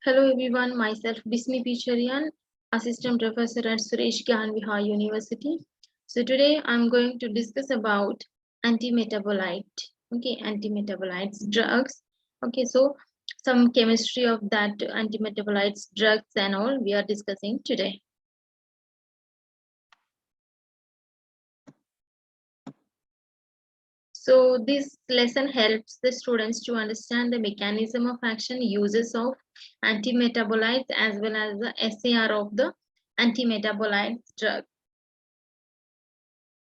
Hello everyone, myself Bismi Picharian, Assistant Professor at Suresh Gyan Vihar University. So today I'm going to discuss about antimetabolite. Okay, antimetabolites, drugs. Okay, so some chemistry of that antimetabolites, drugs and all we are discussing today. So this lesson helps the students to understand the mechanism of action, uses of antimetabolites as well as the SAR of the antimetabolite drug.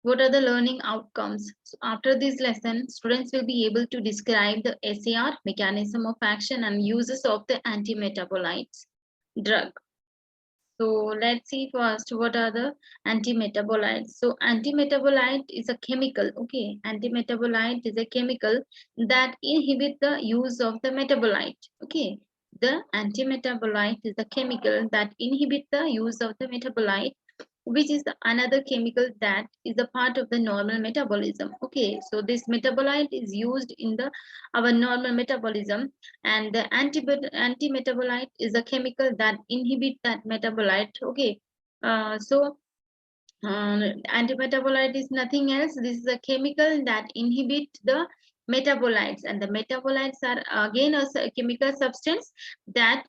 What are the learning outcomes? So after this lesson, students will be able to describe the SAR, mechanism of action and uses of the antimetabolites drug. So let's see first what are the antimetabolites. So antimetabolite is a chemical. Okay, antimetabolite is a chemical that inhibit the use of the metabolite. Okay, the antimetabolite is a chemical that inhibit the use of the metabolite, which is another chemical that is a part of the normal metabolism. Okay, so this metabolite is used in the our normal metabolism, and the antimetabolite is a chemical that inhibit that metabolite. Okay, so antimetabolite is nothing else. This is a chemical that inhibit the metabolites, and the metabolites are again a chemical substance that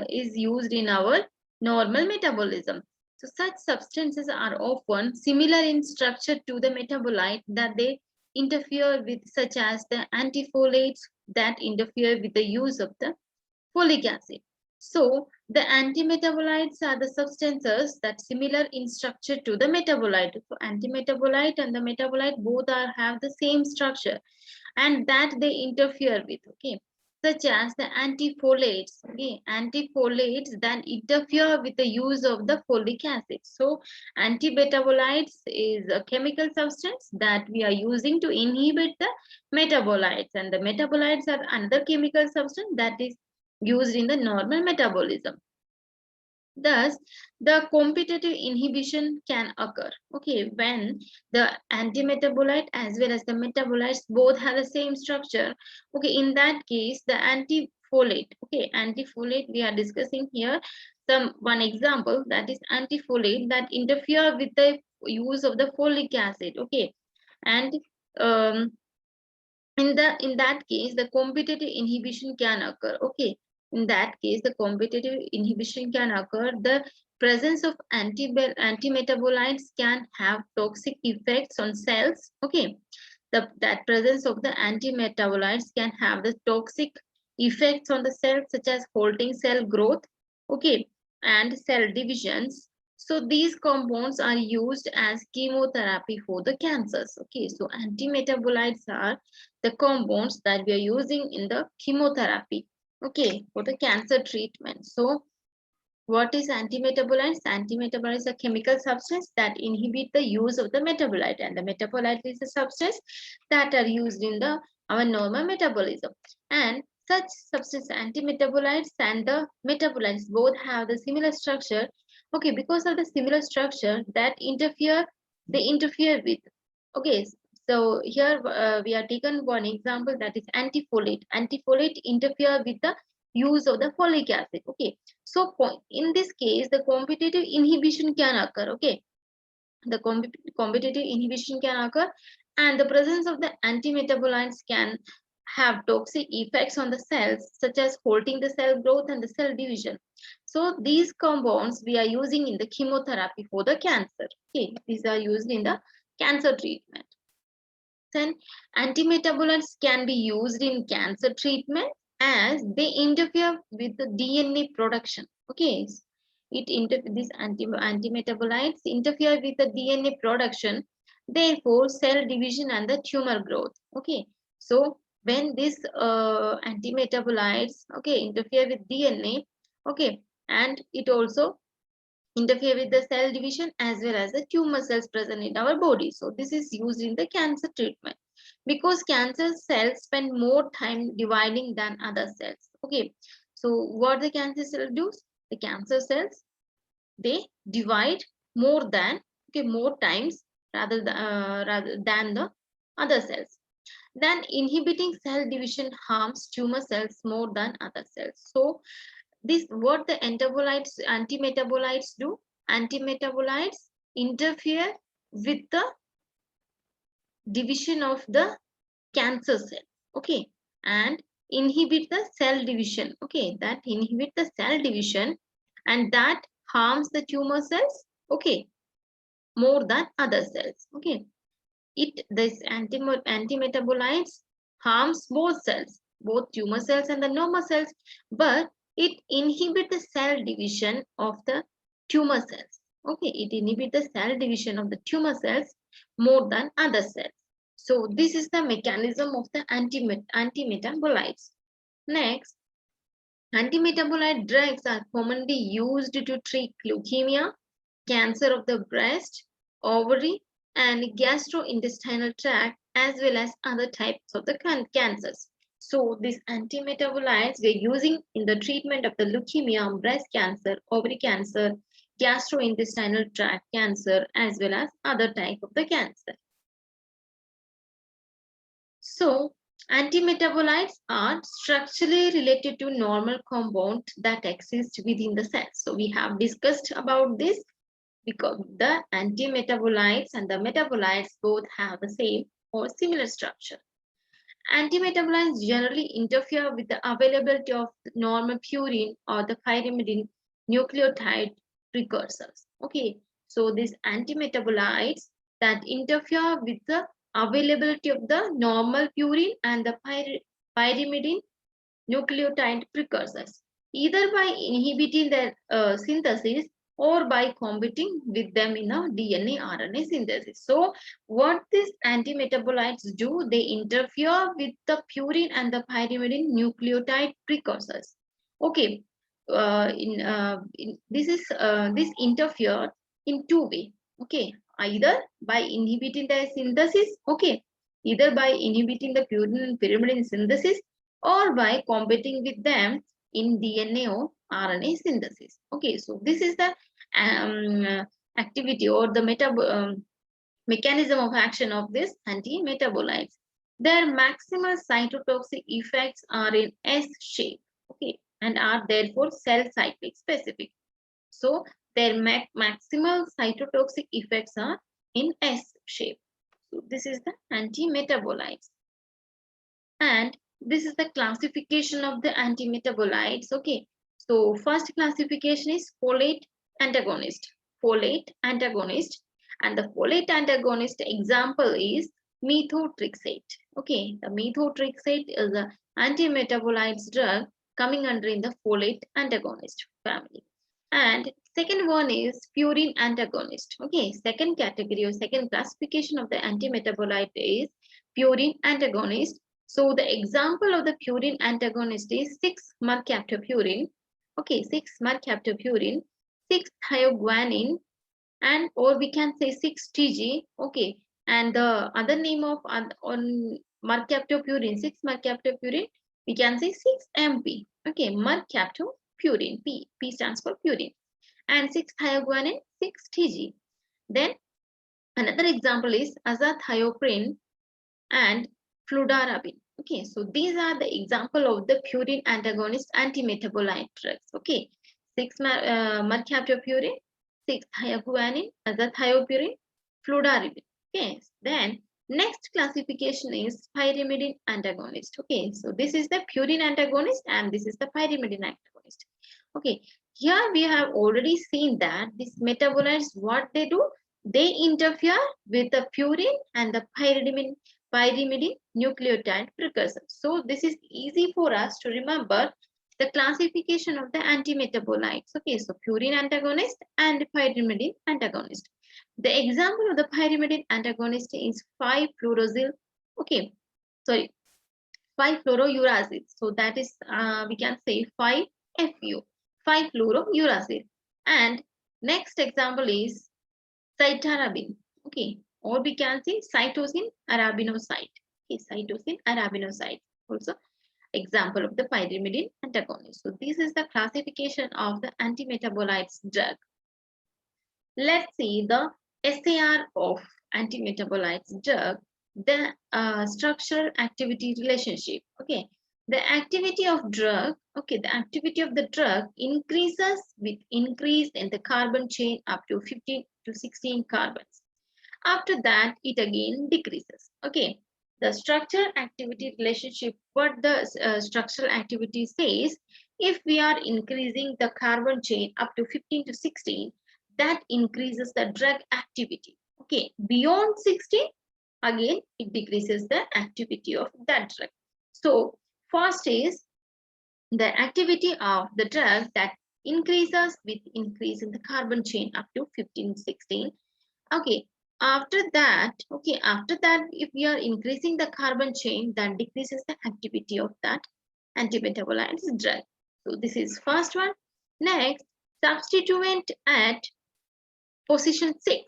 is used in our normal metabolism. So such substances are often similar in structure to the metabolite that they interfere with, such as the antifolates that interfere with the use of the folic acid. So the antimetabolites are the substances that similar in structure to the metabolite. So antimetabolite and the metabolite both have the same structure and that they interfere with. Okay, such as the antifolates. Okay, antifolates that interfere with the use of the folic acid. So antimetabolites is a chemical substance that we are using to inhibit the metabolites, and the metabolites are another chemical substance that is used in the normal metabolism. Thus, the competitive inhibition can occur. Okay, when the antimetabolite as well as the metabolites both have the same structure. Okay, in that case, the antifolate. Okay, antifolate we are discussing here. One example, that is antifolate that interfere with the use of the folic acid. Okay, and um, in that case the competitive inhibition can occur. Okay, in that case the competitive inhibition can occur. The presence of antimetabolites can have toxic effects on cells. Okay, that presence of the antimetabolites can have the toxic effects on the cells, such as halting cell growth. Okay, and cell divisions. So these compounds are used as chemotherapy for the cancers. Okay, so antimetabolites are the compounds that we are using in the chemotherapy. Okay, for the cancer treatment. So what is antimetabolites? Antimetabolites is a chemical substance that inhibit the use of the metabolite, and the metabolite is a substance that are used in the our normal metabolism. And such substance antimetabolites and the metabolites both have the similar structure. Okay, because of the similar structure that they interfere with. Okay, so here we are taken one example, that is antifolate. Antifolate interfere with the use of the folic acid. Okay, so in this case the competitive inhibition can occur. Okay, the competitive inhibition can occur, and the presence of the antimetabolites can have toxic effects on the cells, such as halting the cell growth and the cell division. So these compounds we are using in the chemotherapy for the cancer. Okay, these are used in the cancer treatment. Then antimetabolites can be used in cancer treatment as they interfere with the DNA production. Okay, these antimetabolites interfere with the DNA production, therefore cell division and the tumor growth. Okay, so when these antimetabolites, okay, interfere with DNA, okay, and it also interfere with the cell division as well as the tumor cells present in our body. So this is used in the cancer treatment because cancer cells spend more time dividing than other cells. Okay, so what the cancer cell do? The cancer cells, they divide more times rather than the other cells. Then inhibiting cell division harms tumor cells more than other cells. So This what the antimetabolites do. Antimetabolites interfere with the division of the cancer cell, okay, and inhibit the cell division, okay, that inhibit the cell division, and that harms the tumor cells, okay, more than other cells, okay. This antimetabolites harms both cells, both tumor cells and the normal cells, but it inhibits the cell division of the tumor cells, okay, it inhibits the cell division of the tumor cells more than other cells. So this is the mechanism of the antimetabolites. Next, antimetabolite drugs are commonly used to treat leukemia, cancer of the breast, ovary, and gastrointestinal tract, as well as other types of the cancers. So these antimetabolites we're using in the treatment of the leukemia, breast cancer, ovary cancer, gastrointestinal tract cancer, as well as other type of the cancer. So antimetabolites are structurally related to normal compounds that exist within the cell. So we have discussed about this because the antimetabolites and the metabolites both have the same or similar structure. Antimetabolites generally interfere with the availability of normal purine or the pyrimidine nucleotide precursors. Okay, so these antimetabolites that interfere with the availability of the normal purine and the pyrimidine nucleotide precursors, either by inhibiting their synthesis or by competing with them in a DNA RNA synthesis. So what these antimetabolites do, they interfere with the purine and the pyrimidine nucleotide precursors. Okay, this interfere in two ways. Okay, either by inhibiting their synthesis, okay, either by inhibiting the purine and pyrimidine synthesis, or by competing with them in DNA or RNA synthesis. Okay, so this is the activity or the mechanism of action of this antimetabolites. Their maximal cytotoxic effects are in S shape, okay, and are therefore cell cyclic specific. So their maximal cytotoxic effects are in S shape. So this is the antimetabolites. And this is the classification of the antimetabolites, okay. So first classification is folate antagonist. Folate antagonist, and the folate antagonist example is methotrexate. Okay, the methotrexate is an antimetabolites drug coming under in the folate antagonist family. And second one is purine antagonist. Okay, second category or second classification of the antimetabolite is purine antagonist. So the example of the purine antagonist is 6-mercaptopurine, okay, 6-mercaptopurine, 6-thioguanine, and or we can say 6-TG, okay, and the other name of on mercaptopurine, 6-mercaptopurine, we can say 6-MP, okay, mercaptopurine, P stands for purine, and 6-thioguanine, 6-TG. Then another example is azathioprine and fludarabine. Okay, so these are the example of the purine antagonist antimetabolite drugs. Okay, 6-mercaptopurine, 6-thioguanine, azathioprine, fludarabine. Okay, then next classification is pyrimidine antagonist. Okay, so this is the purine antagonist and this is the pyrimidine antagonist. Okay, here we have already seen that these metabolites, what they do, they interfere with the purine and the pyrimidine nucleotide precursor. So this is easy for us to remember the classification of the antimetabolites. Okay, so purine antagonist and pyrimidine antagonist. The example of the pyrimidine antagonist is 5-fluorosyl. Okay, sorry, 5-fluorouracil. So that is we can say 5-FU, 5-fluorouracil. And next example is cytarabine. Okay, or we can say cytosine arabinoside. Okay, cytosine arabinoside also example of the pyrimidine antagonist. So this is the classification of the antimetabolites drug. Let's see the SAR of antimetabolites drug, the structural activity relationship. Okay, The activity of drug, okay, the activity of the drug increases with increase in the carbon chain up to 15 to 16 carbons. After that, it again decreases. Okay, the structure activity relationship, what the structural activity says, if we are increasing the carbon chain up to 15 to 16, that increases the drug activity. Okay, beyond 16, again, it decreases the activity of that drug. So, first is the activity of the drug that increases with increase in the carbon chain up to 15, 16. Okay, after that, if we are increasing the carbon chain, that decreases the activity of that antimetabolites drug. So this is first one. Next, substituent at position 6.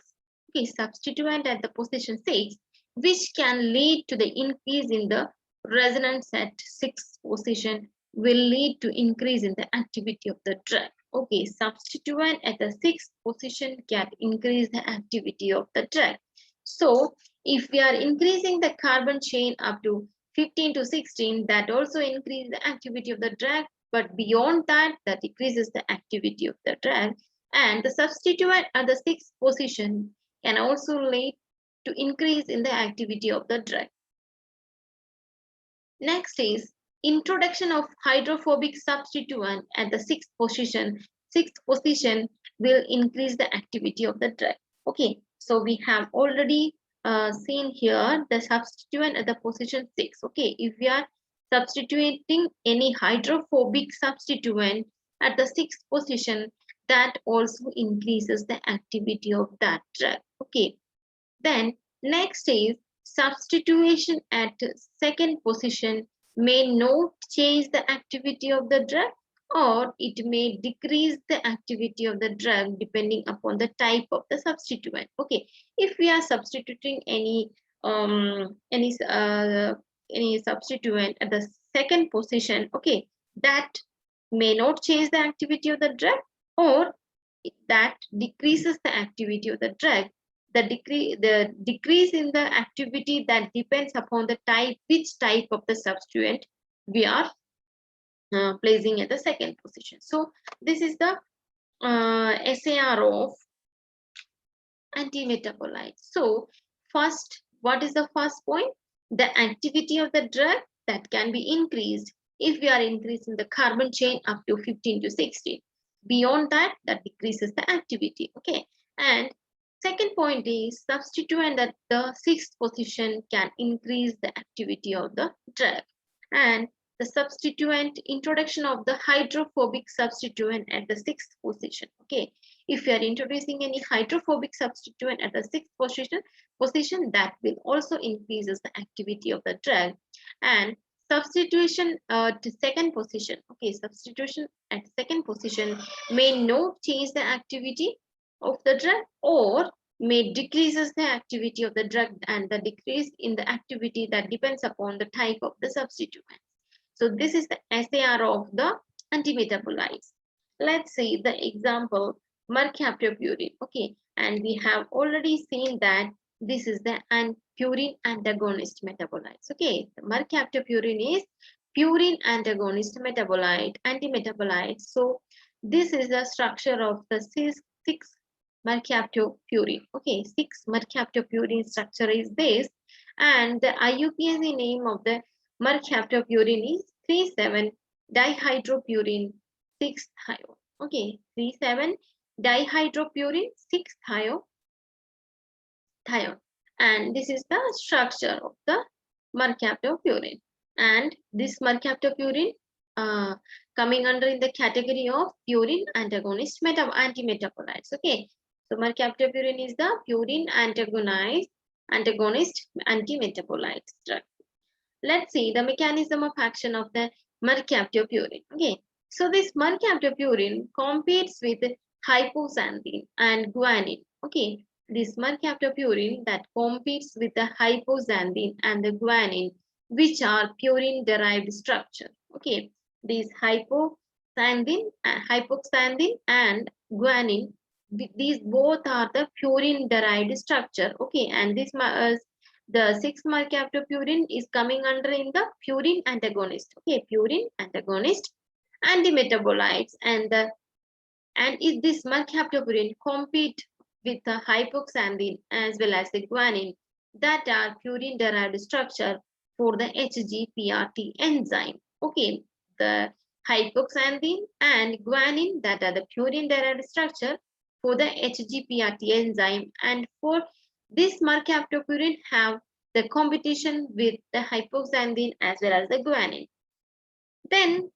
Okay, substituent at the position 6, which can lead to the increase in the resonance at 6th position, will lead to increase in the activity of the drug. Okay, substituent at the 6th position can increase the activity of the drug. So if we are increasing the carbon chain up to 15 to 16, that also increases the activity of the drug, but beyond that, that decreases the activity of the drug. And the substituent at the 6th position can also lead to increase in the activity of the drug. Next is introduction of hydrophobic substituent at the 6th position. 6th position will increase the activity of the drug. Okay, so we have already seen here the substituent at the position 6. Okay, if we are substituting any hydrophobic substituent at the 6th position, that also increases the activity of that drug. Okay, then next is substitution at 2nd position may not change the activity of the drug, or it may decrease the activity of the drug depending upon the type of the substituent. Okay, if we are substituting any substituent at the 2nd position, okay, that may not change the activity of the drug, or that decreases the activity of the drug. The decrease in the activity that depends upon the type, which type of the substituent we are placing at the 2nd position. So this is the SAR of antimetabolites. So first, what is the first point? The activity of the drug that can be increased if we are increasing the carbon chain up to 15 to 16. Beyond that, that decreases the activity. Okay, and second point is substituent at the 6th position can increase the activity of the drug. And the substituent, introduction of the hydrophobic substituent at the 6th position. Okay, if you are introducing any hydrophobic substituent at the 6th position, that will also increases the activity of the drug. And substitution to 2nd position. Okay, substitution at 2nd position may not change the activity of the drug, or may decreases the activity of the drug, and the decrease in the activity that depends upon the type of the substituent. So this is the SAR of the antimetabolites. Let's see the example, mercaptopurine. Okay, and we have already seen that this is the purine antagonist metabolites. Okay, the mercaptopurine is purine antagonist metabolite, antimetabolite. So this is the structure of the 6 mercaptopurine. Okay, 6 mercaptopurine structure is this, and the IUPAC name of the mercaptopurine is 3,7-dihydropurine 6-thio. Okay, 3,7-dihydropurine 6-thio. And this is the structure of the mercaptopurine. And this mercaptopurine coming under in the category of purine antagonist antimetabolites. Okay, so mercaptopurine is the purine antagonist antimetabolite drug. Let's see the mechanism of action of the mercaptopurine. Okay, so this mercaptopurine competes with hypoxanthine and guanine. Okay, this mercaptopurine that competes with the hypoxanthine and the guanine, which are purine derived structure. Okay, these hypoxanthine and guanine, these both are the purine derived structure. Okay, and this The 6-mercaptopurine is coming under in the purine antagonist. Okay, purine antagonist and the metabolites and if this mercaptopurine compete with the hypoxanthine as well as the guanine that are purine derived structure for the HGPRT enzyme. Okay, the hypoxanthine and guanine that are the purine derived structure for the HGPRT enzyme, and for this mercaptopurine have the competition with the hypoxanthine as well as the guanine. Then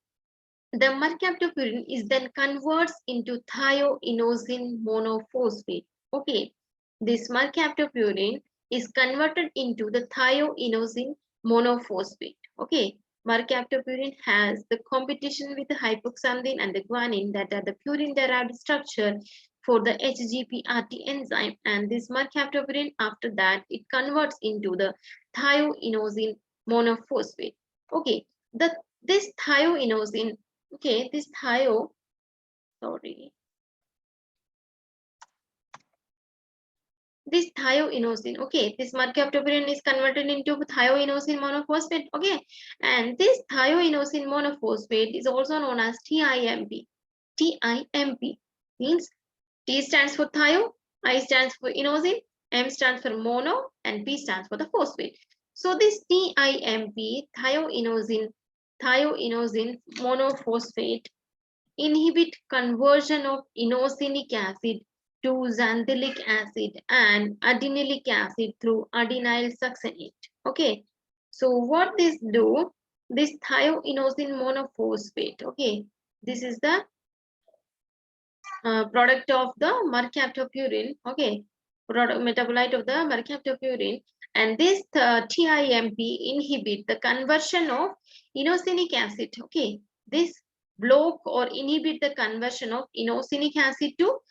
the mercaptopurine is then converts into thioinosine monophosphate. Okay, this mercaptopurine is converted into the thioinosine monophosphate. Okay, mercaptopurine has the competition with the hypoxanthine and the guanine that are the purine derived structure for the HGPRT enzyme, and this mercaptopurine after that it converts into the thioinosine monophosphate. Okay, this thioinosine, okay, this thioinosine, okay, this mercaptopurine is converted into thioinosine monophosphate, okay, and this thioinosine monophosphate is also known as TIMP. TIMP means T stands for thio, I stands for inosine, M stands for mono, and P stands for the phosphate. So this TIMP, thioinosine monophosphate, inhibit conversion of inosinic acid to xanthilic acid and adenilic acid through adenyl succinate. Okay, so what this do, this thioinosine monophosphate, okay, this is the product of the mercaptopurine, okay, product metabolite of the mercaptopurine, and this TIMP inhibit the conversion of inosinic acid, okay, this block or inhibit the conversion of inosinic acid to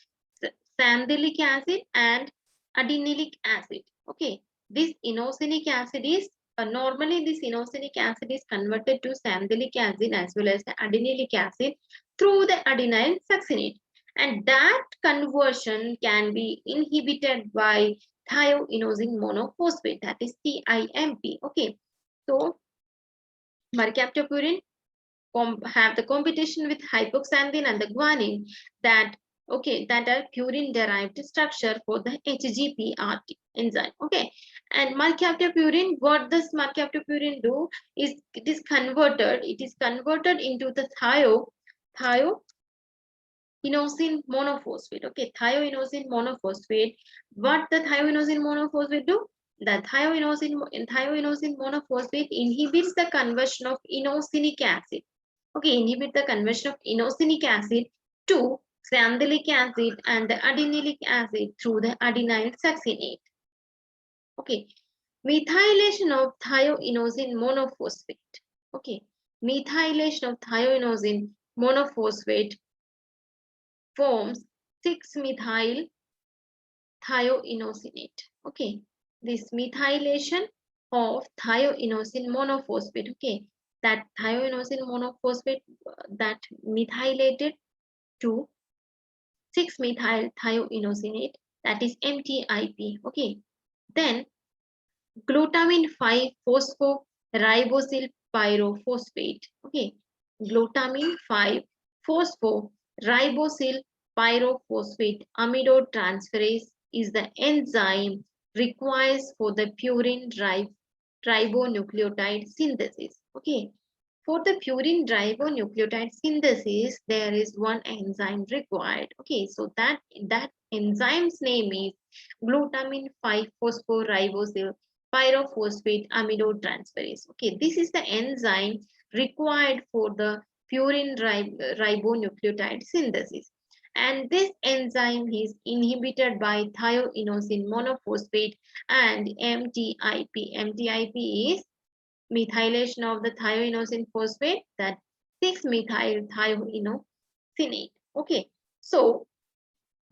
xanthilic acid and adenylic acid. Okay, this inosinic acid is normally this inosinic acid is converted to xanthilic acid as well as the adenylic acid through the adenyl succinate, and that conversion can be inhibited by thioinosine monophosphate, that is TIMP. Okay, so mercaptopurine have the competition with hypoxanthine and the guanine that, okay, that are purine derived structure for the HGPRT enzyme. Okay, and mercaptopurine, what does mercaptopurine do is it is converted into the thioinosine monophosphate. Okay, thioinosine monophosphate. What the thioinosine monophosphate do? The thioinosine monophosphate inhibits the conversion of inosinic acid. Okay, inhibit the conversion of inosinic acid to xanthilic acid and the adenylic acid through the adenyl succinate. Okay, methylation of thioinosine monophosphate. Okay, methylation of thioinosine monophosphate forms 6-methyl thioinosinate. Okay, this methylation of thioinosine monophosphate, okay, that thioinosine monophosphate that methylated to 6-methyl thioinosinate, that is MTIP. Okay, then glutamine 5 phosphoribosyl pyrophosphate. Okay, glutamine 5 phosphoribosyl pyrophosphate amidotransferase is the enzyme required for the purine ribonucleotide synthesis. Okay, for the purine ribonucleotide synthesis, there is one enzyme required. Okay, so that enzyme's name is glutamine 5 phosphoribosyl pyrophosphate amidotransferase. Okay, this is the enzyme required for the purine ribonucleotide synthesis. And this enzyme is inhibited by thioinosine monophosphate and MTIP. MTIP is methylation of the thioinosine phosphate, that 6-methyl thioinosinate. Okay, so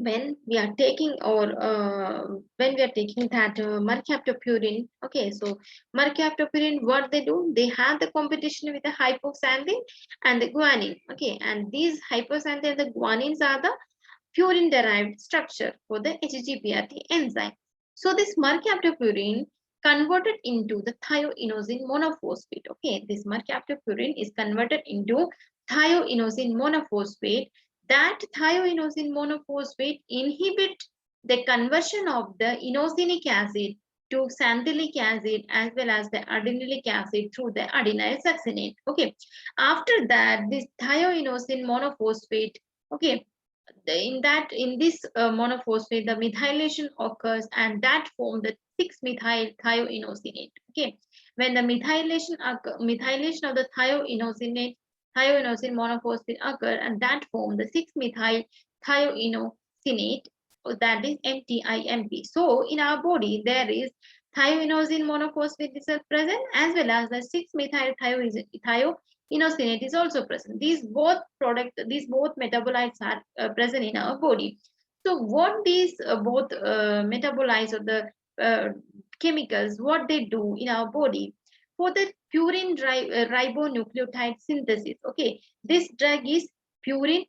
when we are taking that mercaptopurine, okay, so mercaptopurine, what they do, they have the competition with the hypoxanthine and the guanine. Okay, and these hypoxanthine and the guanines are the purine derived structure for the HGPRT enzyme. So this mercaptopurine converted into the thioinosine monophosphate. Okay, this mercaptopurine is converted into thioinosine monophosphate. That thioinosine monophosphate inhibit the conversion of the inosinic acid to xanthilic acid as well as the adenylate acid through the adenyl succinate. Okay, after that, this thioinosine monophosphate, okay, in this monophosphate, the methylation occurs and that form the 6-methyl thioinosinate. Okay, when the methylation of the thioinosine monophosphate occur and that form the 6-methyl thioinosinate, that is MTIMP. So in our body there is thioinosine monophosphate is present as well as the 6-methyl inosinate is also present. These both metabolites are present in our body. So what these both metabolites or the chemicals, what they do in our body for the purine ribonucleotide synthesis. Okay, this drug is purine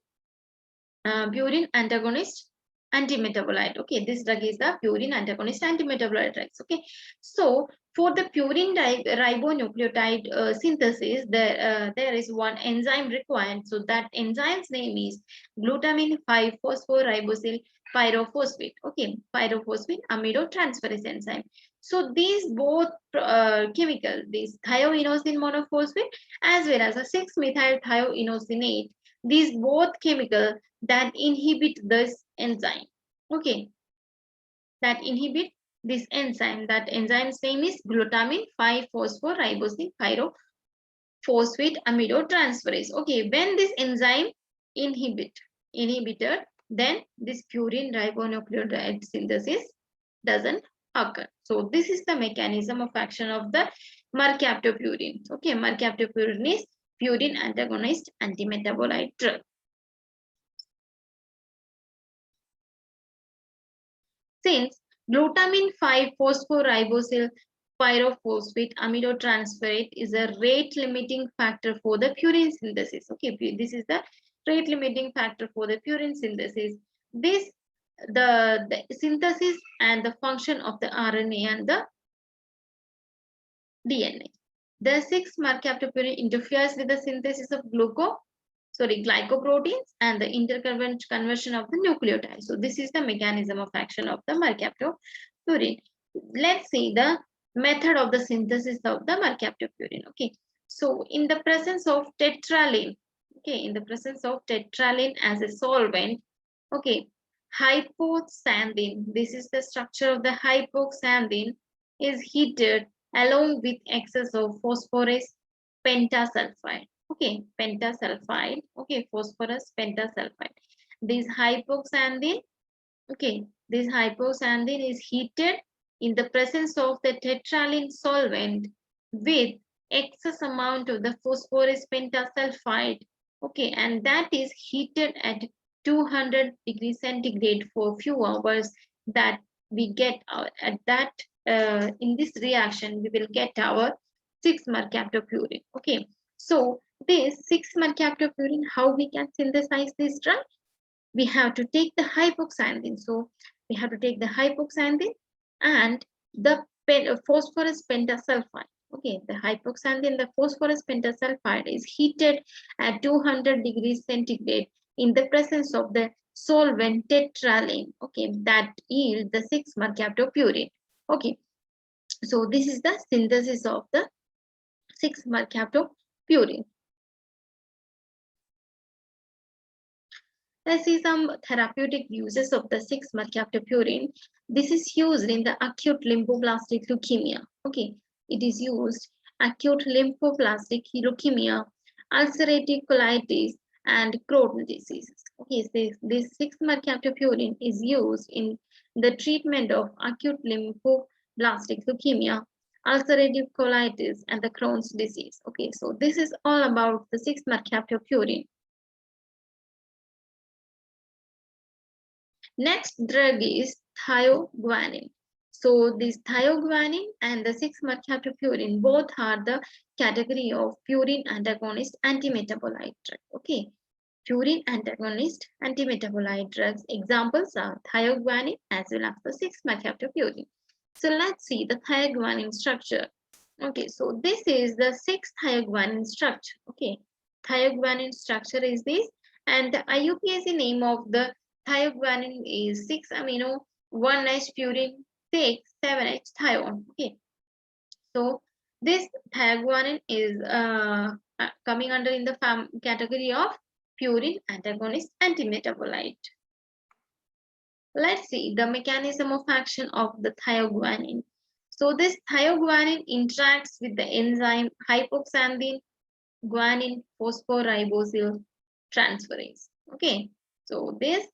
antagonist antimetabolite. Okay, this drug is the purine antagonist antimetabolite drugs. Okay, so for the purine ribonucleotide synthesis, there is one enzyme required. So that enzyme's name is glutamine 5-phosphoribosyl pyrophosphate. Okay, pyrophosphate amidotransferase enzyme. So these both chemical, this thioinosine monophosphate as well as a 6-methyl thioinosinate, these both chemical that inhibit this enzyme. Okay, that inhibit this enzyme. That enzyme's name is glutamine 5-phosphoribosyl pyrophosphate amidotransferase. Okay, when this enzyme inhibited, then this purine ribonucleotide synthesis doesn't occur. So this is the mechanism of action of the mercaptopurine. Okay, mercaptopurine is purine antagonist antimetabolite drug. Since glutamine 5-phosphoribosyl pyrophosphate amidotransferase is a rate limiting factor for the purine synthesis. Okay, this is the rate limiting factor for the purine synthesis. This the synthesis and the function of the RNA and the DNA. The 6-mercaptopurine interferes with the synthesis of glycoproteins and the interconversion of the nucleotides. So this is the mechanism of action of the mercaptopurine. Let's see the method of the synthesis of the mercaptopurine. Okay, so in the presence of tetraline, okay, in the presence of tetraline as a solvent, okay, hypoxanthine, this is the structure of the hypoxanthine, is heated along with excess of phosphorus pentasulfide. Okay, pentasulfide. Okay, phosphorus pentasulfide. This hypoxanthine, okay, this hypoxanthine is heated in the presence of the tetraline solvent with excess amount of the phosphorus pentasulfide. Okay, and that is heated at 200 degrees centigrade for few hours. That we get at that in this reaction we will get our 6-mercaptopurine. Okay, so this 6-mercaptopurine, how we can synthesize this drug? We have to take the hypoxanthine. So we have to take the hypoxanthine and the phosphorus pentasulfide. Okay, the hypoxanthine, the phosphorus pentasulfide is heated at 200 degrees centigrade in the presence of the solvent tetraline. Okay, that yield the 6-mercaptopurine. Okay, so this is the synthesis of the 6-mercaptopurine. Let's see some therapeutic uses of the 6-mercaptopurine. This is used in the acute lymphoblastic leukemia. Okay, it is used acute lymphoblastic leukemia, ulcerative colitis, and Crohn's disease. Okay, this 6-mercaptopurine is used in the treatment of acute lymphoblastic leukemia, ulcerative colitis, and the Crohn's disease. Okay, so this is all about the 6-mercaptopurine. Next drug is thioguanine. So this thioguanine and the 6-mercaptopurine both are the category of purine antagonist antimetabolite drug. Okay, purine antagonist antimetabolite drugs. Examples are thioguanine as well as the 6-mercaptopurine. So let's see the thioguanine structure. Okay, so this is the 6-thioguanine structure. Okay, thioguanine structure is this, and the IUPAC name of the thioguanine is 6-amino 1H purine 6,7H thione. Okay, so this thioguanine is coming under in the category of purine antagonist antimetabolite. Let's see the mechanism of action of the thioguanine. So this thioguanine interacts with the enzyme hypoxanthine guanine phosphoribosyl transferase. Okay, so this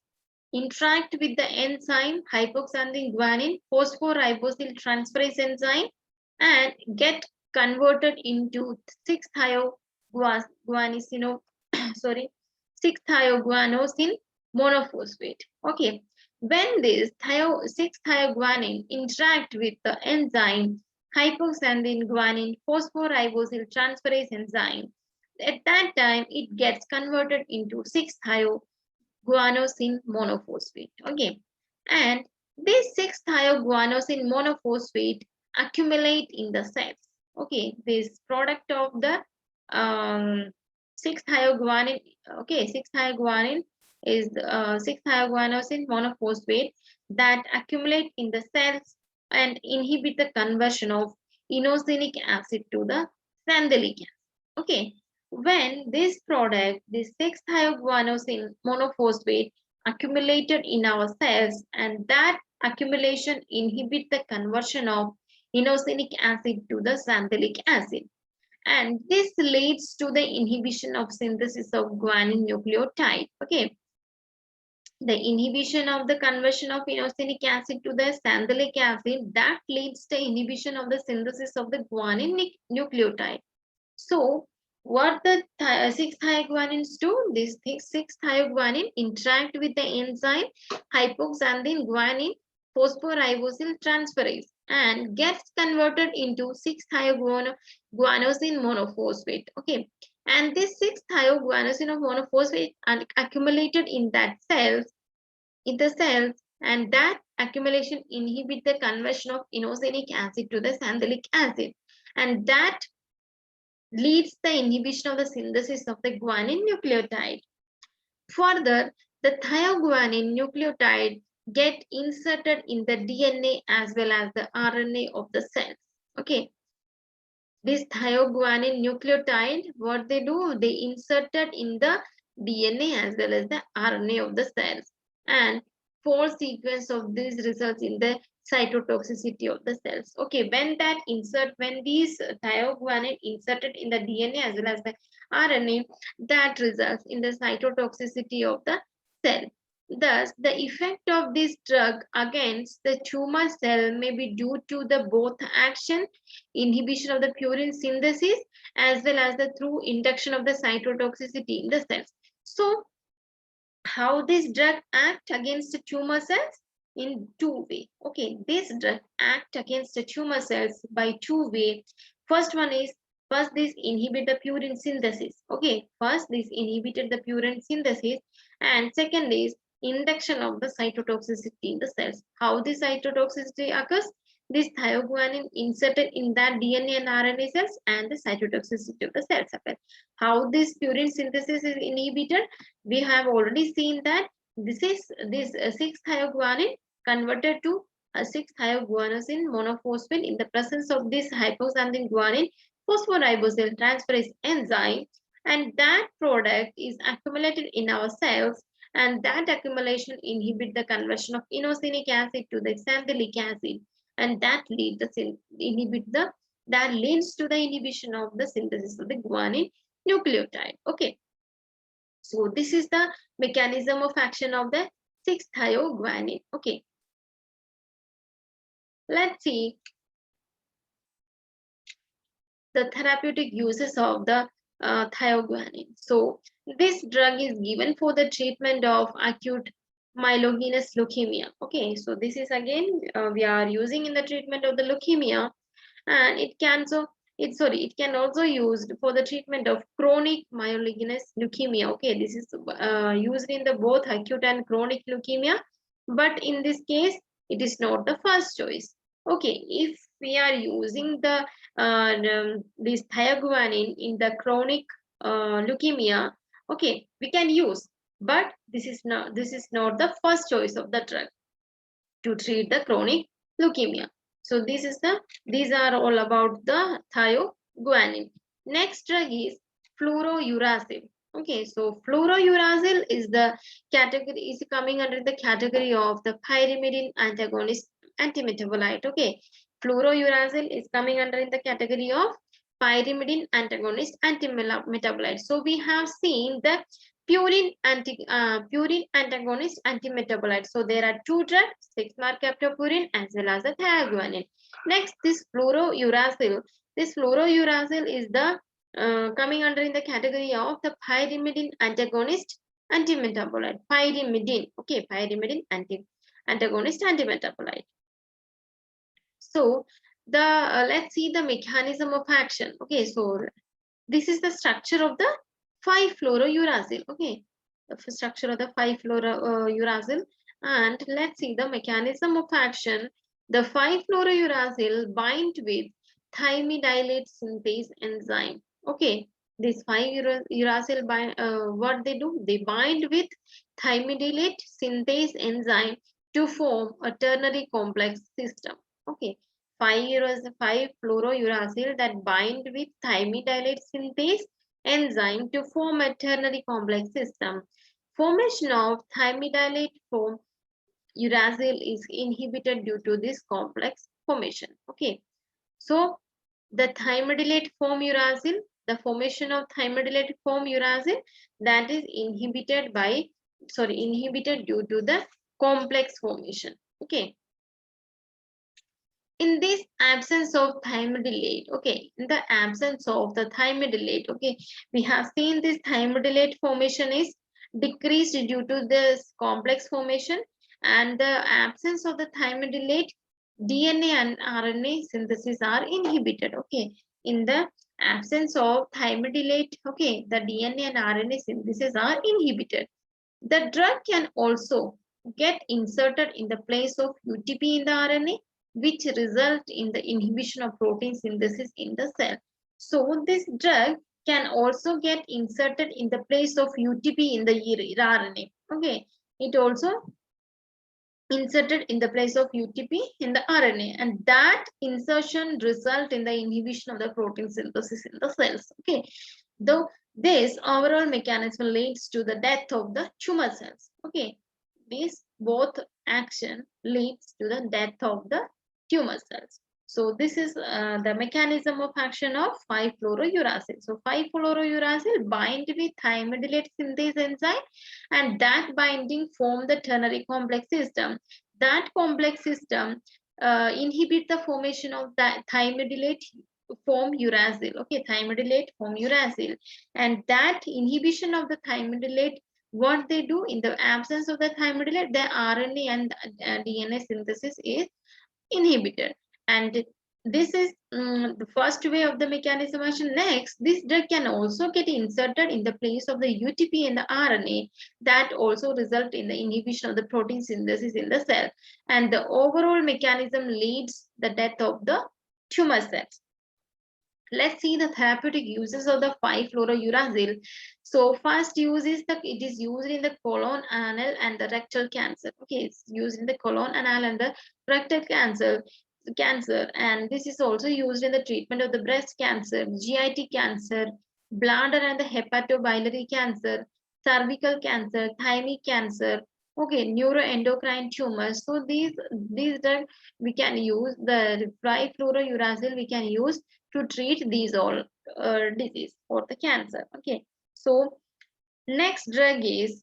interact with the enzyme hypoxanthine guanine phosphoribosyl transferase enzyme and get converted into 6-thioguanosine sorry 6-thioguanosine monophosphate. Okay, when this 6-thioguanine interact with the enzyme hypoxanthine guanine phosphoribosyl transferase enzyme, at that time it gets converted into 6-thioguanosine monophosphate. Okay, and this 6-thioguanosine monophosphate accumulate in the cells. Okay, this product of the 6-thioguanine. Okay, 6-thioguanine is 6-thioguanosine monophosphate that accumulate in the cells and inhibit the conversion of inosinic acid to the xanthalic acid. Okay, when this product, this 6-thioguanosine monophosphate accumulated in our cells, and that accumulation inhibit the conversion of inosinic acid to the xanthalic acid, and this leads to the inhibition of synthesis of guanine nucleotide. Okay, the inhibition of the conversion of inosinic acid to the xanthalic acid, that leads to inhibition of the synthesis of the guanine nucleotide. So what the 6-thioguanines do? This 6-thioguanine interact with the enzyme hypoxanthine guanine phosphoribosyl transferase and gets converted into 6-thioguanosine monophosphate. Okay, and this 6-thioguanosine monophosphate accumulated in that cells, and that accumulation inhibit the conversion of inosinic acid to the xanthalic acid, and that leads the inhibition of the synthesis of the guanine nucleotide. Further, the thioguanine nucleotide get inserted in the DNA as well as the RNA of the cells. Okay, this thioguanine nucleotide, what they do, they inserted in the DNA as well as the RNA of the cells, and 4 sequence of these results in the cytotoxicity of the cells. Okay, when these thioguanine inserted in the DNA as well as the RNA, that results in the cytotoxicity of the cell. Thus, the effect of this drug against the tumor cell may be due to the both action, inhibition of the purine synthesis, as well as the through induction of the cytotoxicity in the cells. So, how this drug act against the tumor cells? In 2 ways. Okay, this drug act against the tumor cells by 2 ways. First this inhibit the purine synthesis. Okay, first this inhibited the purine synthesis, and second is induction of the cytotoxicity in the cells. How this cytotoxicity occurs? This thioguanine inserted in that DNA and RNA cells, and the cytotoxicity of the cells occurs. How this purine synthesis is inhibited? We have already seen that this 6-thioguanine converted to a 6-thioguanosine monophosphate in the presence of this hypoxanthine guanine phosphoribosyl transferase enzyme, and that product is accumulated in our cells, and that accumulation inhibit the conversion of inosinic acid to the xanthalic acid, and that leads to the inhibition of the synthesis of the guanine nucleotide. Okay, so this is the mechanism of action of the 6-thioguanine. Okay, let's see the therapeutic uses of the thioguanine. So this drug is given for the treatment of acute myelogenous leukemia. Okay, so this is again we are using in the treatment of the leukemia, and it can also used for the treatment of chronic myelogenous leukemia. Okay, this is used in the both acute and chronic leukemia, but in this case it is not the first choice. Okay, if we are using this thiaguanine in the chronic leukemia, okay, we can use, but this is not the first choice of the drug to treat the chronic leukemia. So these are all about the thioguanine. Next drug is fluorouracil. Okay, so fluorouracil is the category is coming under the category of the pyrimidine antagonist antimetabolite. Okay, fluorouracil is coming under in the category of pyrimidine antagonist antimetabolite. So we have seen the purine antagonist antimetabolite. So there are two drugs, 6-mercaptopurine as well as the thiaguanine. Next, this fluorouracil. This fluorouracil is the coming under in the category of the pyrimidine antagonist antimetabolite. Pyrimidine, okay, pyrimidine antagonist antimetabolite. So the let's see the mechanism of action. Okay, so this is the structure of the 5-fluorouracil. Okay, the structure of the 5-fluorouracil, and let's see the mechanism of action. The 5-fluorouracil bind with thymidylate synthase enzyme. Okay, this 5-uracil bind, what they do? They bind with thymidylate synthase enzyme to form a ternary complex system. Okay, 5-fluorouracil that bind with thymidylate synthase enzyme to form a ternary complex system. Formation of thymidylate form uracil is inhibited due to this complex formation. Okay, so the thymidylate form uracil, the formation of thymidylate form uracil, that is inhibited due to the complex formation. Okay, in this absence of thymidylate, okay, in the absence of the thymidylate, okay, we have seen this thymidylate formation is decreased due to this complex formation, and the absence of the thymidylate, DNA and RNA synthesis are inhibited. Okay, in the absence of thymidylate, okay, the DNA and RNA synthesis are inhibited. The drug can also get inserted in the place of UTP in the RNA, which result in the inhibition of protein synthesis in the cell. So this drug can also get inserted in the place of UTP in the RNA. Okay, it also inserted in the place of UTP in the RNA, and that insertion result in the inhibition of the protein synthesis in the cells. Okay, though this overall mechanism leads to the death of the tumor cells. Okay, this both action leads to the death of the tumor cells. So this is the mechanism of action of 5-fluorouracil. So 5-fluorouracil bind with thymidylate synthase enzyme, and that binding form the ternary complex system. That complex system inhibit the formation of the thymidylate form uracil. Okay, thymidylate form uracil, and that inhibition of the thymidylate, what they do in the absence of the thymidylate, the RNA and DNA synthesis is inhibited, and this is the first way of the mechanism action. Next, this drug can also get inserted in the place of the UTP in the RNA, that also result in the inhibition of the protein synthesis in the cell, and the overall mechanism leads the death of the tumor cells. Let's see the therapeutic uses of the 5-fluorouracil. So first use is it is used in the colon, anal, and the rectal cancer. Okay, it's used in the colon, anal, and the rectal cancer, and this is also used in the treatment of the breast cancer, GIT cancer, bladder and the hepatobiliary cancer, cervical cancer, thymic cancer. Okay, neuroendocrine tumors. So these drugs we can use, the 5-fluorouracil we can use to treat these all disease or the cancer. Okay, so next drug is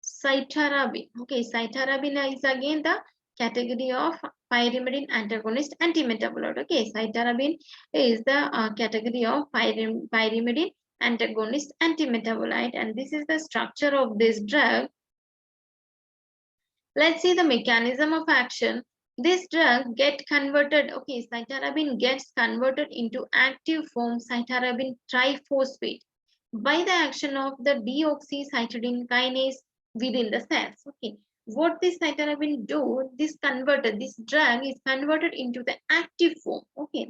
cytarabine. Okay, cytarabine is again the category of pyrimidine antagonist antimetabolite. Okay, cytarabine is the category of pyrimidine antagonist antimetabolite, and this is the structure of this drug. Let's see the mechanism of action. This drug get converted, okay, cytarabine gets converted into active form cytarabine triphosphate by the action of the deoxycytidine kinase within the cells. Okay, what this cytarabine do, this drug is converted into the active form. Okay,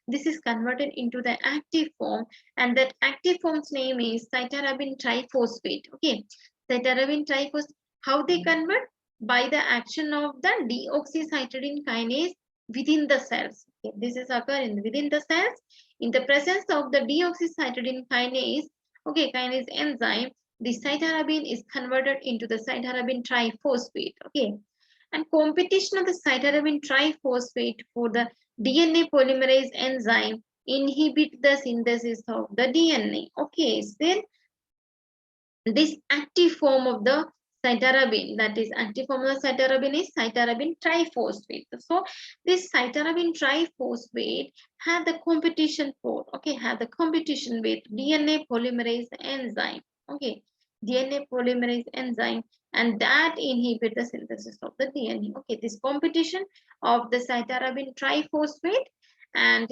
this is converted into the active form, and that active form's name is cytarabine triphosphate. Okay, cytarabine triphosphate. How they convert? By the action of the deoxycytidine kinase within the cells. Okay, this is occurring within the cells in the presence of the deoxycytidine kinase. Okay, kinase enzyme. The cytarabine is converted into the cytarabine triphosphate. Okay, and competition of the cytarabine triphosphate for the DNA polymerase enzyme inhibit the synthesis of the DNA. Okay, so this active form of the cytarabine, that is active form of the cytarabine is cytarabine triphosphate. So this cytarabine triphosphate have the competition for, okay, have the competition with DNA polymerase enzyme. Okay, DNA polymerase enzyme, and that inhibit the synthesis of the DNA. Okay, this competition of the cytarabine triphosphate and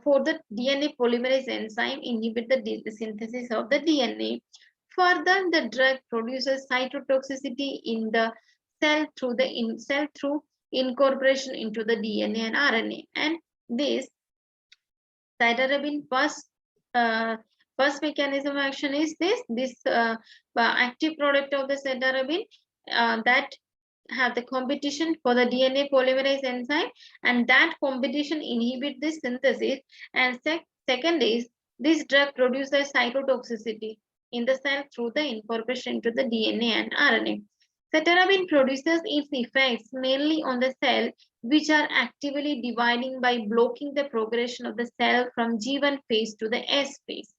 for the DNA polymerase enzyme inhibit the synthesis of the DNA. Further, the drug produces cytotoxicity in the cell through incorporation into the DNA and RNA. And this cytarabine first mechanism of action is this active product of the cytarabine that have the competition for the DNA polymerase enzyme, and that competition inhibit this synthesis. And second is this drug produces cytotoxicity in the cell through the incorporation into the DNA and RNA. Cytarabine produces its effects mainly on the cell which are actively dividing by blocking the progression of the cell from G1 phase to the S phase.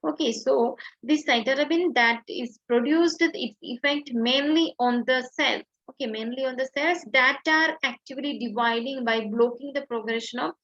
Okay, so this cytarabine that is produced, its effect mainly on the cells. Okay, mainly on the cells that are actively dividing by blocking the progression of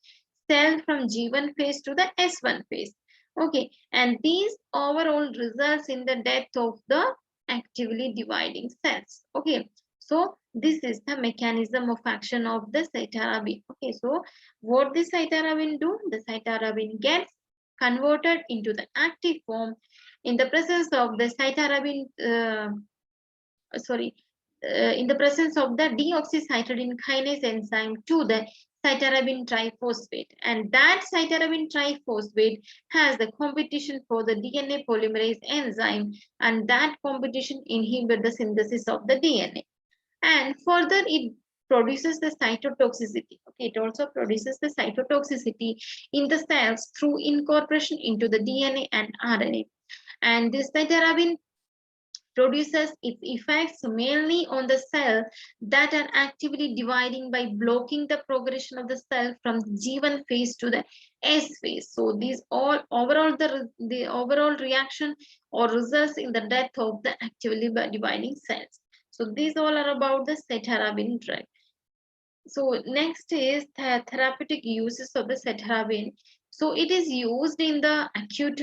cell from G1 phase to the S1 phase. Okay, and these overall results in the death of the actively dividing cells. Okay, so this is the mechanism of action of the cytarabine. Okay, so what the cytarabine do? The cytarabine gets converted into the active form in the presence of the cytarabine in the presence of the deoxycytidine kinase enzyme to the cytarabine triphosphate, and that cytarabine triphosphate has the competition for the DNA polymerase enzyme, and that competition inhibits the synthesis of the DNA, and further it produces the cytotoxicity. Okay, it also produces the cytotoxicity in the cells through incorporation into the DNA and RNA, and this cytarabine produces its effects mainly on the cell that are actively dividing by blocking the progression of the cell from the G1 phase to the S phase. So these all overall the overall reaction or results in the death of the actively dividing cells. So these all are about the cytarabine drug. So next is the therapeutic uses of the cytarabine. So it is used in the acute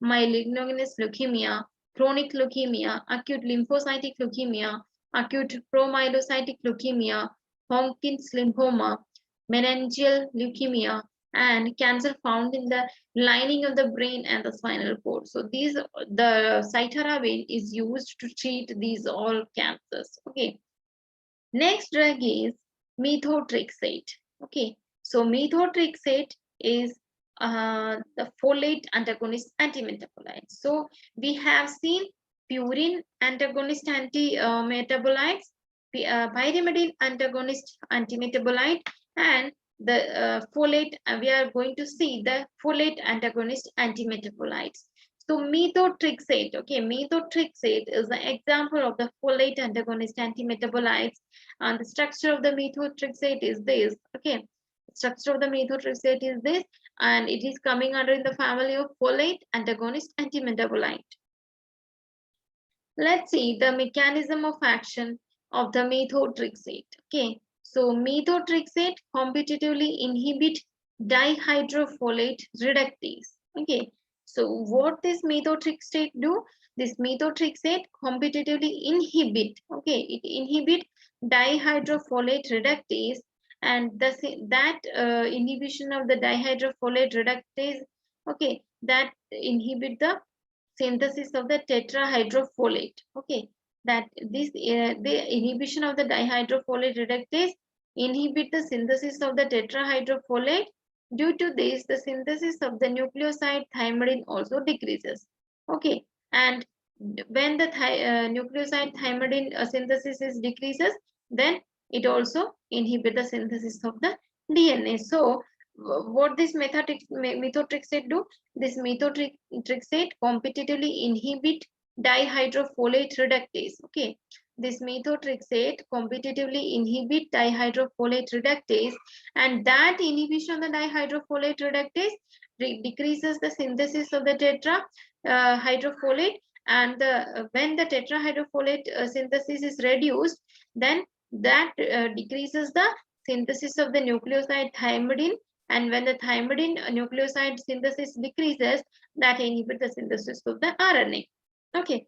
myelogenous leukemia, chronic leukemia, acute lymphocytic leukemia, acute promyelocytic leukemia, Hodgkin's lymphoma, meningeal leukemia, and cancer found in the lining of the brain and the spinal cord. So the cytarabine is used to treat these all cancers. Okay. Next drug is methotrexate. Okay, so methotrexate is the folate antagonist antimetabolites. So we have seen purine antagonist antimetabolites, pyrimidine antagonist antimetabolites, and the folate. We are going to see the folate antagonist antimetabolites. So methotrexate, okay, methotrexate is an example of the folate antagonist antimetabolites, and the structure of the methotrexate is this. Okay, structure of the methotrexate is this, and it is coming under the family of folate antagonist antimetabolite. Let's see the mechanism of action of the methotrexate. Okay, so methotrexate competitively inhibit dihydrofolate reductase. Okay, so what this methotrexate do? This methotrexate competitively inhibit. Okay, it inhibit dihydrofolate reductase, and that inhibition of the dihydrofolate reductase. Okay, that inhibit the synthesis of the tetrahydrofolate. Okay, that this the inhibition of the dihydrofolate reductase inhibit the synthesis of the tetrahydrofolate. Due to this, the synthesis of the nucleoside thymidine also decreases. Okay, and when the nucleoside thymidine synthesis is decreases, then it also inhibit the synthesis of the DNA. So what this methotrexate do? This methotrexate competitively inhibit dihydrofolate reductase. Okay, this methotrexate competitively inhibit dihydrofolate reductase, and that inhibition of the dihydrofolate reductase decreases the synthesis of the tetrahydrofolate, and when the tetrahydrofolate synthesis is reduced, then that decreases the synthesis of the nucleoside thymidine, and when the thymidine nucleoside synthesis decreases, that inhibits the synthesis of the RNA. Okay,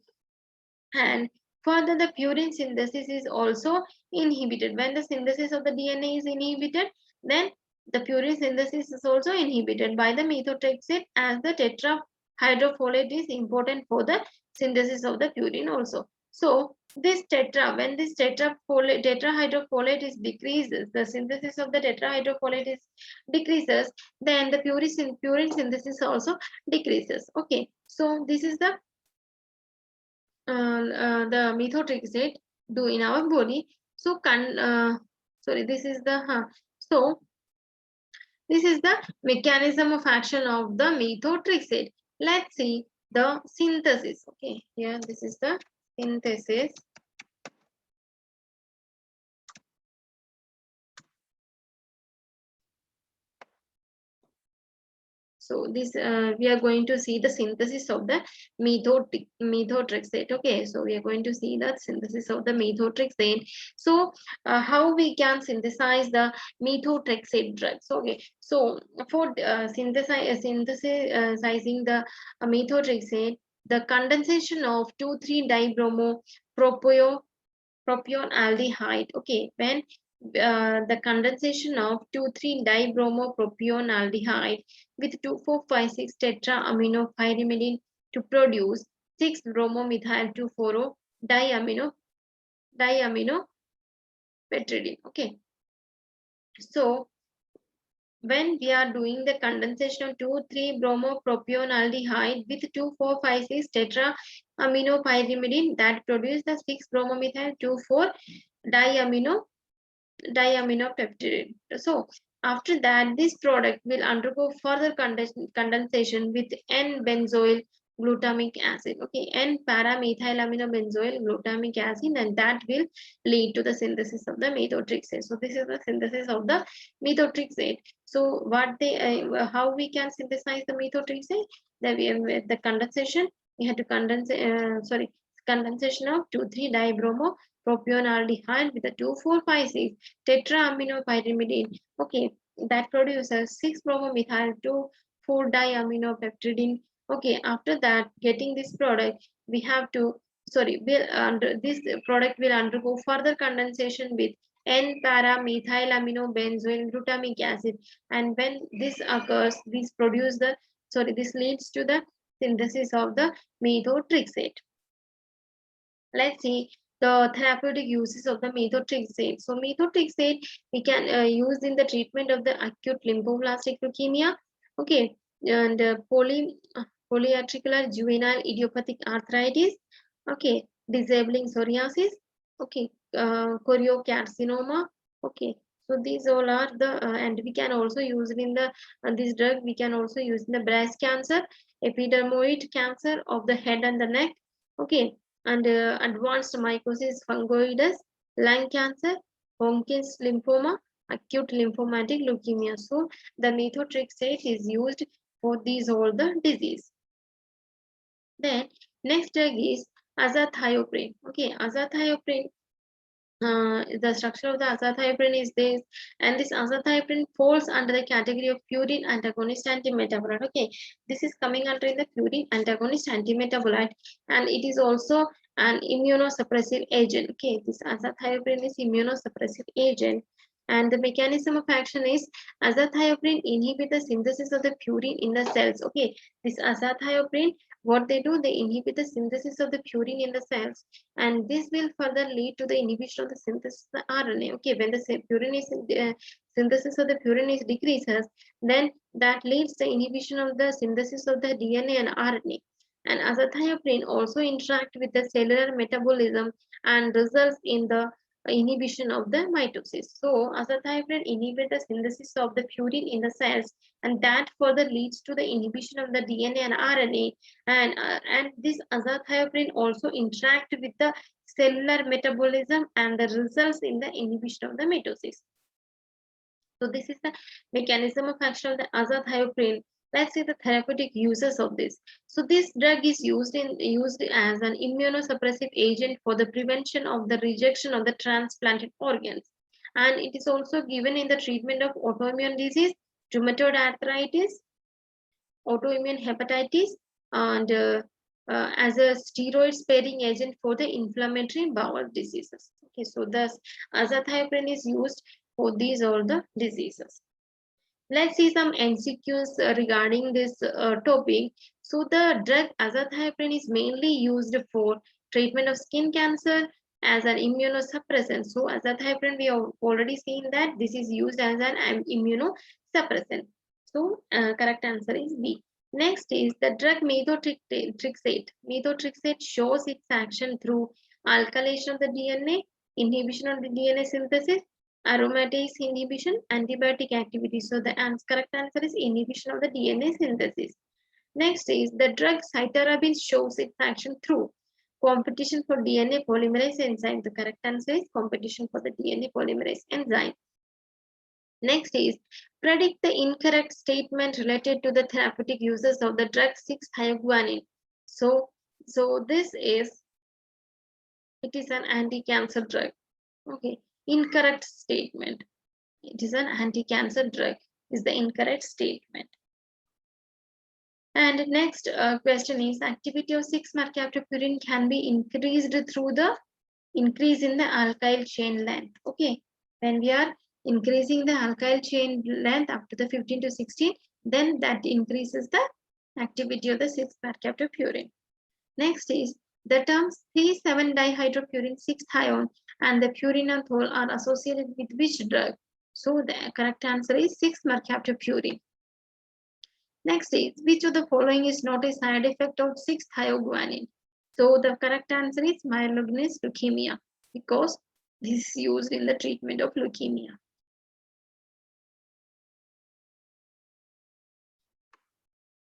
and further the purine synthesis is also inhibited. When the synthesis of the DNA is inhibited, then the purine synthesis is also inhibited by the methotrexate, as the tetrahydrofolate is important for the synthesis of the purine also. So this when this tetrahydrofolate is decreases, the synthesis of the tetrahydrofolate is decreases, then the purine synthesis also decreases. Okay, so this is the methotrexate do in our body. So this is the so this is the mechanism of action of the methotrexate. Let's see the synthesis. Okay, here this is the synthesis. So this we are going to see the synthesis of the methotrexate. Okay, so we are going to see the synthesis of the methotrexate. So how we can synthesize the methotrexate drugs? Okay, so for synthesizing the methotrexate, the condensation of 2,3-dibromo propionaldehyde. Okay, when the condensation of 2,3-dibromopropionaldehyde with 2,4,5,6 tetraamino-pyrimidine to produce 6-bromomethyl 2,4-diaminopetridine. Okay, so when we are doing the condensation of 2,3-bromopropionaldehyde with 2,4,5,6 tetraamino-pyrimidine, that produce the 6-bromomethyl 2,4-diaminopeptidine. So after that, this product will undergo further condensation with N-benzoyl glutamic acid. Okay, N-paramethylaminobenzoyl glutamic acid, and that will lead to the synthesis of the methotrexate. So this is the synthesis of the methotrexate. So what how we can synthesize the methotrexate? That we have the condensation. We had to condensation of 2,3-dibromo-propionaldehyde with a 2,4,5,6 tetraamino-pyrimidine. Okay, that produces 6-bromomethyl 2,4-diaminopeptidine. Okay, after that, getting this product, we have to this product will undergo further condensation with N-paramethylaminobenzoyl glutamic acid, and when this occurs, this leads to the synthesis of the methotrexate. Let's see the therapeutic uses of the methotrexate. So methotrexate we can use in the treatment of the acute lymphoblastic leukemia. Okay, and polyarticular juvenile idiopathic arthritis. Okay, disabling psoriasis. Okay, choriocarcinoma. Okay, so these all are the and we can also use it in the this drug we can also use in the breast cancer, epidermoid cancer of the head and the neck. Okay, and advanced mycosis fungoides, lung cancer, Hodgkin's lymphoma, acute lymphomatic leukemia. So the methotrexate is used for these all the disease. Then next drug is azathioprine. Okay, azathioprine. The structure of the azathioprine is this, and this azathioprine falls under the category of purine antagonist antimetabolite. Okay, this is coming under the purine antagonist antimetabolite, and it is also an immunosuppressive agent. Okay, this azathioprine is immunosuppressive agent. And the mechanism of action is azathioprine inhibit the synthesis of the purine in the cells. Okay, this azathioprine, what they do, they inhibit the synthesis of the purine in the cells, and this will further lead to the inhibition of the synthesis of the RNA. Okay, when the purine is synthesis of the purine is decreases, then that leads the inhibition of the synthesis of the DNA and RNA. And azathioprine also interact with the cellular metabolism and results in the inhibition of the mitosis. So azathioprine inhibits the synthesis of the purine in the cells, and that further leads to the inhibition of the DNA and RNA. And this azathioprine also interact with the cellular metabolism and the results in the inhibition of the mitosis. So this is the mechanism of action of the azathioprine. Let's see the therapeutic uses of this. So this drug is used as an immunosuppressive agent for the prevention of the rejection of the transplanted organs, and it is also given in the treatment of autoimmune disease, rheumatoid arthritis, autoimmune hepatitis, and as a steroid sparing agent for the inflammatory bowel diseases. Okay, so thus azathioprine is used for these all the diseases. Let's see some MCQs regarding this topic. So the drug azathioprine is mainly used for treatment of skin cancer as an immunosuppressant. So azathioprine, we have already seen that this is used as an immunosuppressant. So correct answer is B. Next is the drug methotrexate. Methotrexate shows its action through alkylation of the DNA, inhibition of the DNA synthesis, aromatase inhibition, antibiotic activity. So the correct answer is inhibition of the DNA synthesis. Next is the drug cytarabine shows its action through competition for DNA polymerase enzyme. The correct answer is competition for the DNA polymerase enzyme. Next is predict the incorrect statement related to the therapeutic uses of the drug 6-thioguanine. So this is, it is an anti-cancer drug. Okay, incorrect statement. It is an anti-cancer drug is the incorrect statement. And next question is activity of 6-mercaptopurine can be increased through the increase in the alkyl chain length. Okay, when we are increasing the alkyl chain length up to the 15 to 16, then that increases the activity of the 6-mercaptopurine. Next is the terms 3,7-dihydropurine 6-thione and the purinanthol are associated with which drug? So the correct answer is 6-mercaptopurine. Next is which of the following is not a side effect of 6-thioguanine? So the correct answer is myelogenous leukemia, because this is used in the treatment of leukemia.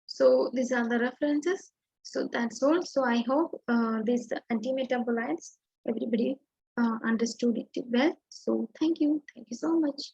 So these are the references. So that's all. So I hope these antimetabolites, everybody understood it well. So thank you so much.